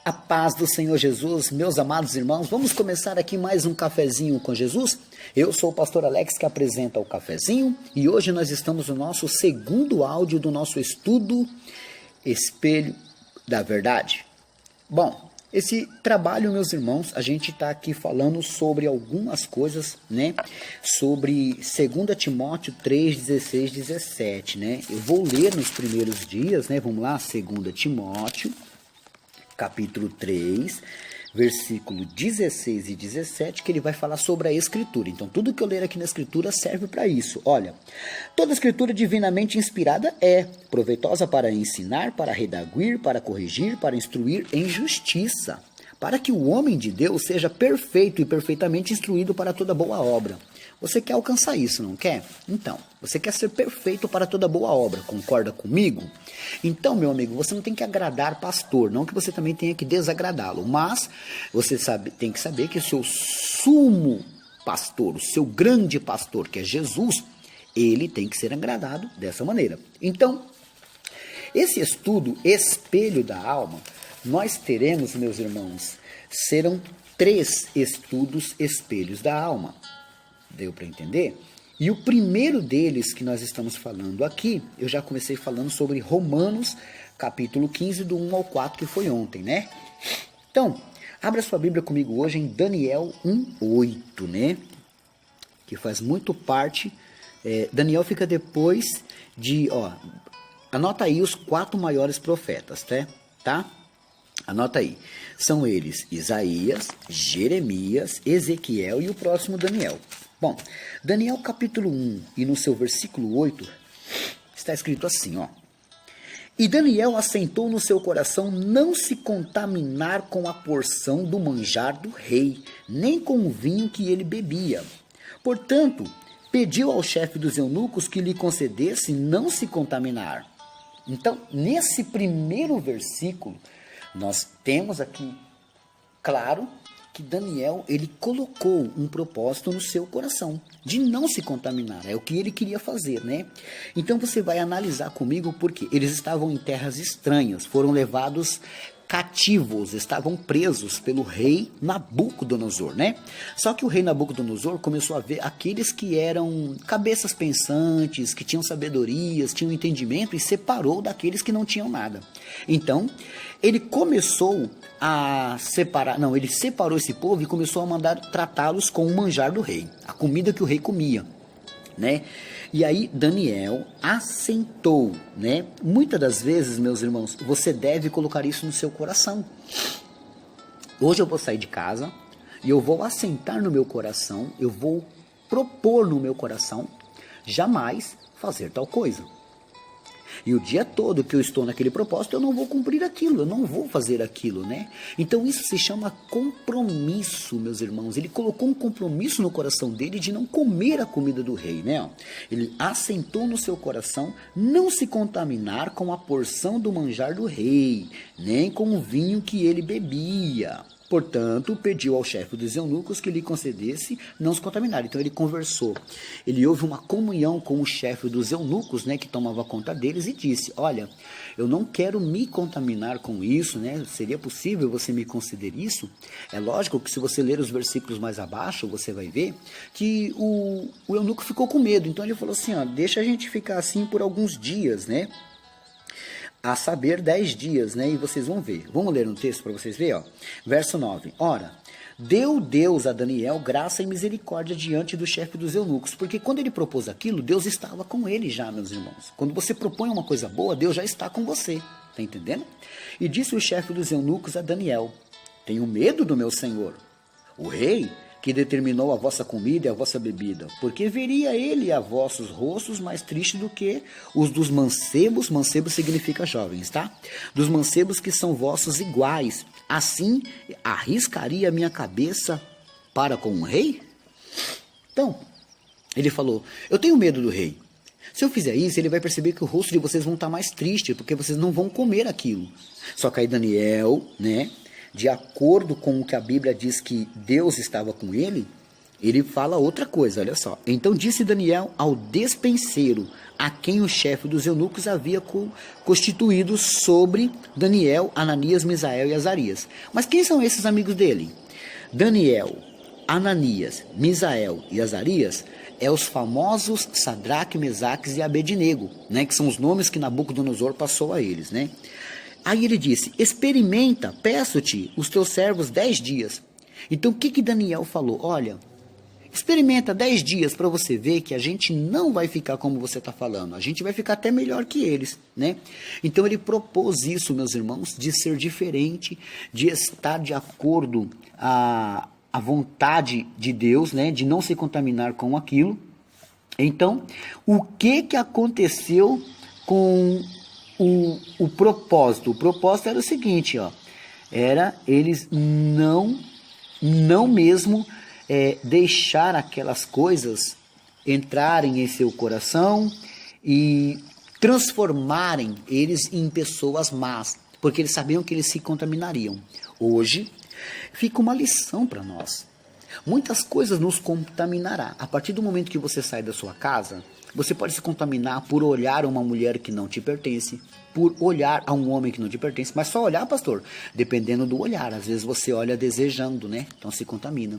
A paz do Senhor Jesus, meus amados irmãos, vamos começar aqui mais um cafezinho com Jesus? Eu sou o pastor Alex que apresenta o cafezinho e hoje nós estamos no nosso segundo áudio do nosso estudo Espelho da Verdade. Bom, esse trabalho, meus irmãos, a gente está aqui falando sobre algumas coisas, né? Sobre 2 Timóteo 3, 16, 17, né? Eu vou ler nos primeiros dias, né? Vamos lá, 2 Timóteo capítulo 3, versículo 16 e 17, que ele vai falar sobre a Escritura. Então, tudo que eu ler aqui na Escritura serve para isso. Olha, toda Escritura divinamente inspirada é proveitosa para ensinar, para redarguir, para corrigir, para instruir em justiça, para que o homem de Deus seja perfeito e perfeitamente instruído para toda boa obra. Você quer alcançar isso, não quer? Então, você quer ser perfeito para toda boa obra, concorda comigo? Então, meu amigo, você não tem que agradar pastor, não que você também tenha que desagradá-lo, mas você tem que saber que o seu sumo pastor, o seu grande pastor, que é Jesus, ele tem que ser agradado dessa maneira. Então, esse estudo, Espelho da Alma, nós teremos, meus irmãos, serão 3 estudos Espelhos da Alma. Deu para entender? E o primeiro deles que nós estamos falando aqui, eu já comecei falando sobre Romanos, capítulo 15, do 1 ao 4, que foi ontem, né? Então, abra sua Bíblia comigo hoje em Daniel 1:8, né? Que faz muito parte. Daniel fica depois de, anota aí os 4 maiores profetas, tá? Anota aí. São eles Isaías, Jeremias, Ezequiel e o próximo Daniel. Bom, Daniel capítulo 1 e no seu versículo 8 está escrito assim, E Daniel assentou no seu coração não se contaminar com a porção do manjar do rei, nem com o vinho que ele bebia. Portanto, pediu ao chefe dos eunucos que lhe concedesse não se contaminar. Então, nesse primeiro versículo, nós temos aqui, claro, que Daniel, ele colocou um propósito no seu coração, de não se contaminar, é o que ele queria fazer, né? Então você vai analisar comigo porque eles estavam em terras estranhas, foram levados cativos, estavam presos pelo rei Nabucodonosor, né? Só que o rei Nabucodonosor começou a ver aqueles que eram cabeças pensantes, que tinham sabedorias, tinham entendimento e separou daqueles que não tinham nada. Então, ele começou a separar, ele separou esse povo e começou a mandar tratá-los com o manjar do rei, a comida que o rei comia, né? E aí Daniel assentou, né? Muitas das vezes, meus irmãos, você deve colocar isso no seu coração. Hoje eu vou sair de casa e eu vou assentar no meu coração, eu vou propor no meu coração jamais fazer tal coisa. E o dia todo que eu estou naquele propósito, eu não vou cumprir aquilo, eu não vou fazer aquilo, né? Então isso se chama compromisso, meus irmãos. Ele colocou um compromisso no coração dele de não comer a comida do rei, né? Ele assentou no seu coração não se contaminar com a porção do manjar do rei, nem com o vinho que ele bebia. Portanto, pediu ao chefe dos eunucos que lhe concedesse não se contaminar. Então ele conversou. Ele houve uma comunhão com o chefe dos eunucos, né, que tomava conta deles e disse, olha, eu não quero me contaminar com isso, né? Seria possível você me conceder isso? É lógico que se você ler os versículos mais abaixo, você vai ver que o eunuco ficou com medo. Então ele falou assim, deixa a gente ficar assim por alguns dias, né? A saber 10 dias, né? E vocês vão ver. Vamos ler um texto para vocês verem, Verso 9. Ora, deu Deus a Daniel graça e misericórdia diante do chefe dos eunucos, porque quando ele propôs aquilo, Deus estava com ele já, meus irmãos. Quando você propõe uma coisa boa, Deus já está com você. Tá entendendo? E disse o chefe dos eunucos a Daniel, tenho medo do meu senhor, o rei, que determinou a vossa comida e a vossa bebida, porque veria ele a vossos rostos mais tristes do que os dos mancebos, mancebos significa jovens, tá? Dos mancebos que são vossos iguais, assim arriscaria a minha cabeça para com o rei? Então, ele falou, eu tenho medo do rei. Se eu fizer isso, ele vai perceber que o rosto de vocês vão estar mais triste, porque vocês não vão comer aquilo. Só que aí Daniel, né, de acordo com o que a Bíblia diz que Deus estava com ele, ele fala outra coisa, olha só. Então disse Daniel ao despenseiro, a quem o chefe dos eunucos havia constituído sobre Daniel, Ananias, Misael e Azarias. Mas quem são esses amigos dele? Daniel, Ananias, Misael e Azarias é os famosos Sadraque, Mesaques e Abednego, né, que são os nomes que Nabucodonosor passou a eles, né? Aí ele disse, experimenta, peço-te, os teus servos 10 dias. Então o que Daniel falou? Olha, experimenta 10 dias para você ver que a gente não vai ficar como você está falando, a gente vai ficar até melhor que eles, né? Então ele propôs isso, meus irmãos, de ser diferente, de estar de acordo a vontade de Deus, né, de não se contaminar com aquilo. Então, o que aconteceu com o propósito? O propósito era o seguinte, ó, era eles não mesmo deixar aquelas coisas entrarem em seu coração e transformarem eles em pessoas más, porque eles sabiam que eles se contaminariam. Hoje, fica uma lição para nós. Muitas coisas nos contaminará. A partir do momento que você sai da sua casa, você pode se contaminar por olhar uma mulher que não te pertence, por olhar a um homem que não te pertence, mas só olhar, pastor, dependendo do olhar. Às vezes você olha desejando, né? Então se contamina.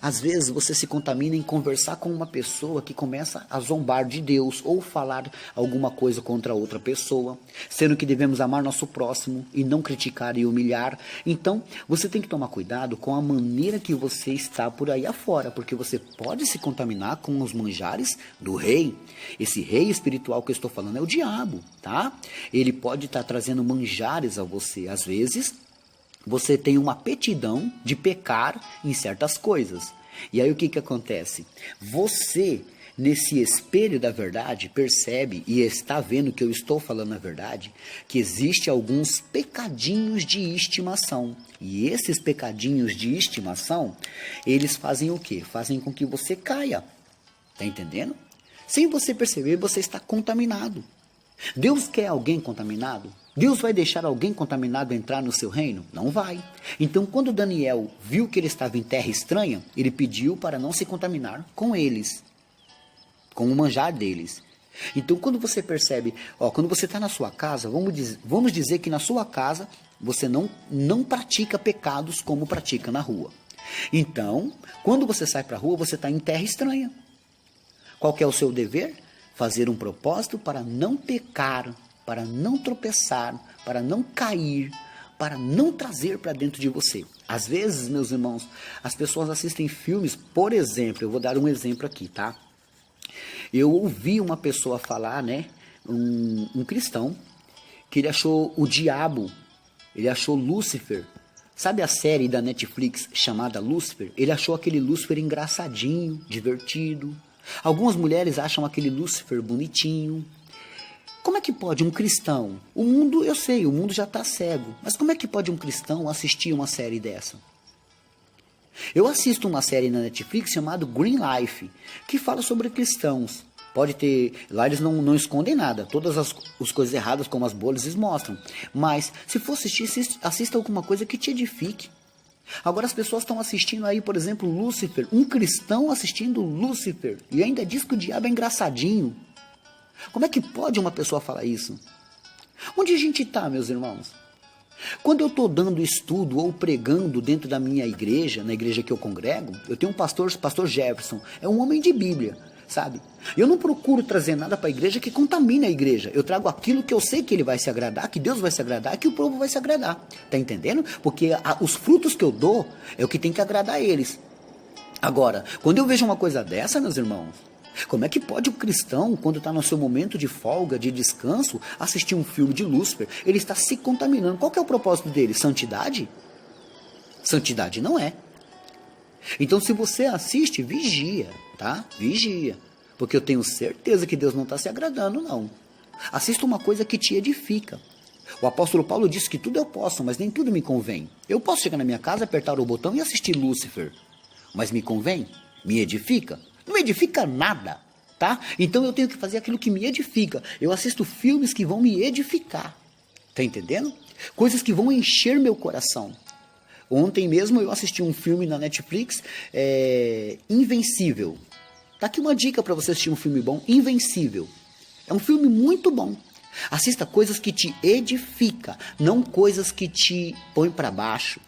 Às vezes você se contamina em conversar com uma pessoa que começa a zombar de Deus ou falar alguma coisa contra outra pessoa, sendo que devemos amar nosso próximo e não criticar e humilhar. Então você tem que tomar cuidado com a maneira que você está por aí afora, porque você pode se contaminar com os manjares do rei. Esse rei espiritual que eu estou falando é o diabo, tá? Ele pode estar trazendo manjares a você. Às vezes, você tem uma aptidão de pecar em certas coisas. E aí o que acontece? Você, nesse espelho da verdade, percebe e está vendo que eu estou falando a verdade, que existe alguns pecadinhos de estimação. E esses pecadinhos de estimação, eles fazem o quê? Fazem com que você caia. Tá entendendo? Sem você perceber, você está contaminado. Deus quer alguém contaminado? Deus vai deixar alguém contaminado entrar no seu reino? Não vai. Então, quando Daniel viu que ele estava em terra estranha, ele pediu para não se contaminar com eles, com o manjar deles. Então, quando você percebe, quando você está na sua casa, vamos dizer que na sua casa você não pratica pecados como pratica na rua. Então, quando você sai para a rua, você está em terra estranha. Qual que é o seu dever? Fazer um propósito para não pecar, para não tropeçar, para não cair, para não trazer para dentro de você. Às vezes, meus irmãos, as pessoas assistem filmes, por exemplo, eu vou dar um exemplo aqui, tá? Eu ouvi uma pessoa falar, né, um cristão, que ele achou o diabo, ele achou Lúcifer. Sabe a série da Netflix chamada Lúcifer? Ele achou aquele Lúcifer engraçadinho, divertido. Algumas mulheres acham aquele Lúcifer bonitinho. Como é que pode um cristão? O mundo, eu sei, o mundo já está cego. Mas como é que pode um cristão assistir uma série dessa? Eu assisto uma série na Netflix chamada Green Life, que fala sobre cristãos. Pode ter, lá eles não escondem nada, todas as coisas erradas como as bolhas eles mostram. Mas se for assistir, assista alguma coisa que te edifique. Agora as pessoas estão assistindo aí, por exemplo, Lúcifer, um cristão assistindo Lúcifer, e ainda diz que o diabo é engraçadinho. Como é que pode uma pessoa falar isso? Onde a gente está, meus irmãos? Quando eu estou dando estudo ou pregando dentro da minha igreja, na igreja que eu congrego, eu tenho um pastor Jefferson, é um homem de Bíblia, sabe? Eu não procuro trazer nada para a igreja que contamine a igreja. Eu trago aquilo que eu sei que ele vai se agradar, que Deus vai se agradar, que o povo vai se agradar. Tá entendendo? Porque os frutos que eu dou é o que tem que agradar a eles. Agora, quando eu vejo uma coisa dessa, meus irmãos, como é que pode um cristão, quando está no seu momento de folga, de descanso, assistir um filme de Lúcifer? Ele está se contaminando. Qual que é o propósito dele? Santidade? Santidade não é. Então, se você assiste, vigia, tá? Vigia. Porque eu tenho certeza que Deus não está se agradando, não. Assista uma coisa que te edifica. O apóstolo Paulo disse que tudo eu posso, mas nem tudo me convém. Eu posso chegar na minha casa, apertar o botão e assistir Lúcifer. Mas me convém? Me edifica? Não me edifica nada, tá? Então eu tenho que fazer aquilo que me edifica. Eu assisto filmes que vão me edificar. Tá entendendo? Coisas que vão encher meu coração. Ontem mesmo eu assisti um filme na Netflix, Invencível. Tá aqui uma dica para você assistir um filme bom, Invencível. É um filme muito bom. Assista coisas que te edificam, não coisas que te põem para baixo.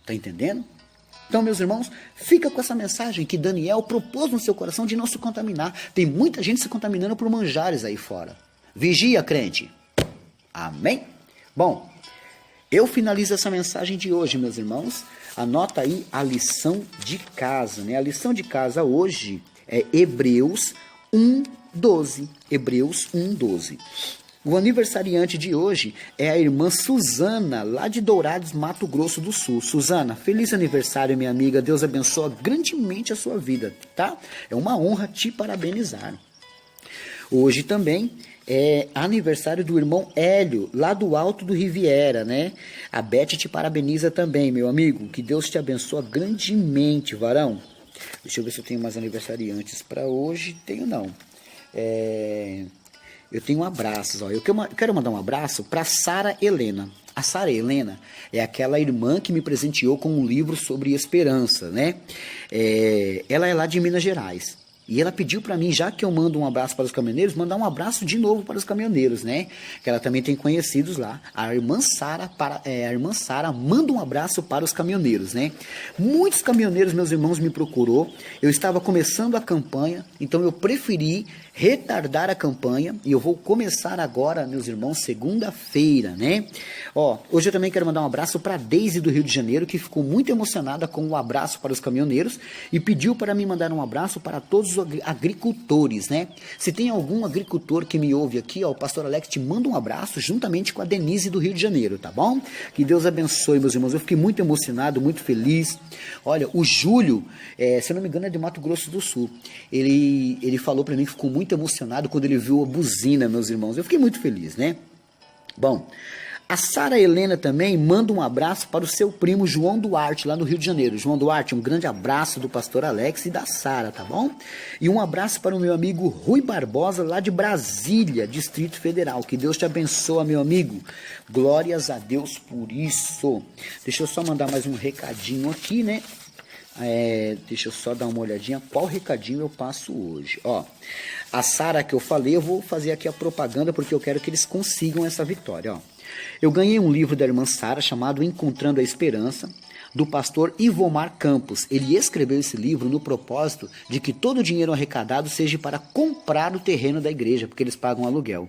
Tá entendendo? Então, meus irmãos, fica com essa mensagem que Daniel propôs no seu coração de não se contaminar. Tem muita gente se contaminando por manjares aí fora. Vigia, crente. Amém? Bom, eu finalizo essa mensagem de hoje, meus irmãos. Anota aí a lição de casa, né? A lição de casa hoje é Hebreus 1:12. Hebreus 1:12. O aniversariante de hoje é a irmã Suzana, lá de Dourados, Mato Grosso do Sul. Suzana, feliz aniversário, minha amiga. Deus abençoe grandemente a sua vida, tá? É uma honra te parabenizar. Hoje também é aniversário do irmão Hélio, lá do Alto do Riviera, né? A Beth te parabeniza também, meu amigo. Que Deus te abençoe grandemente, varão. Deixa eu ver se eu tenho mais aniversariantes para hoje. Tenho não. Eu tenho abraços, ó. Eu quero mandar um abraço para Sara Helena. A Sara Helena é aquela irmã que me presenteou com um livro sobre esperança, né? Ela é lá de Minas Gerais. E ela pediu para mim, já que eu mando um abraço para os caminhoneiros, mandar um abraço de novo para os caminhoneiros, né? Que ela também tem conhecidos lá. A irmã Sara manda um abraço para os caminhoneiros, né? Muitos caminhoneiros, meus irmãos, me procurou. Eu estava começando a campanha, então eu preferi retardar a campanha e eu vou começar agora, meus irmãos, segunda-feira, né? Ó, hoje eu também quero mandar um abraço para Deise do Rio de Janeiro, que ficou muito emocionada com o abraço para os caminhoneiros e pediu para mim mandar um abraço para todos os agricultores, né? Se tem algum agricultor que me ouve aqui, ó, o pastor Alex te manda um abraço juntamente com a Denise do Rio de Janeiro, tá bom? Que Deus abençoe, meus irmãos. Eu fiquei muito emocionado, muito feliz. Olha, o Júlio, se eu não me engano, é de Mato Grosso do Sul. Ele falou para mim que ficou muito emocionado quando ele viu a buzina, meus irmãos. Eu fiquei muito feliz, né? Bom, a Sara Helena também manda um abraço para o seu primo João Duarte, lá no Rio de Janeiro. João Duarte, um grande abraço do pastor Alex e da Sara, tá bom? E um abraço para o meu amigo Rui Barbosa, lá de Brasília, Distrito Federal. Que Deus te abençoe, meu amigo. Glórias a Deus por isso. Deixa eu só mandar mais um recadinho aqui, né? Deixa eu só dar uma olhadinha qual recadinho eu passo hoje. Ó, a Sara que eu falei, eu vou fazer aqui a propaganda porque eu quero que eles consigam essa vitória. Ó, eu ganhei um livro da irmã Sara chamado Encontrando a Esperança, do pastor Ivomar Campos. Ele escreveu esse livro no propósito de que todo o dinheiro arrecadado seja para comprar o terreno da igreja, porque eles pagam aluguel.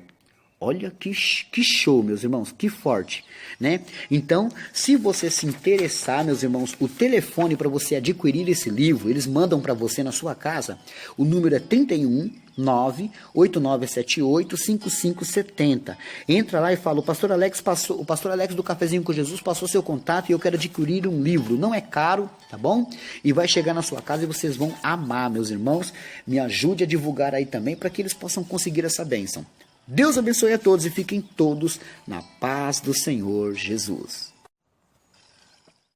Olha que show, meus irmãos, que forte, né? Então, se você se interessar, meus irmãos, o telefone para você adquirir esse livro, eles mandam para você na sua casa. O número é 31 98978 5570. Entra lá e fala: o pastor Alex do Cafezinho com Jesus passou seu contato e eu quero adquirir um livro. Não é caro, tá bom? E vai chegar na sua casa e vocês vão amar, meus irmãos. Me ajude a divulgar aí também para que eles possam conseguir essa bênção. Deus abençoe a todos e fiquem todos na paz do Senhor Jesus.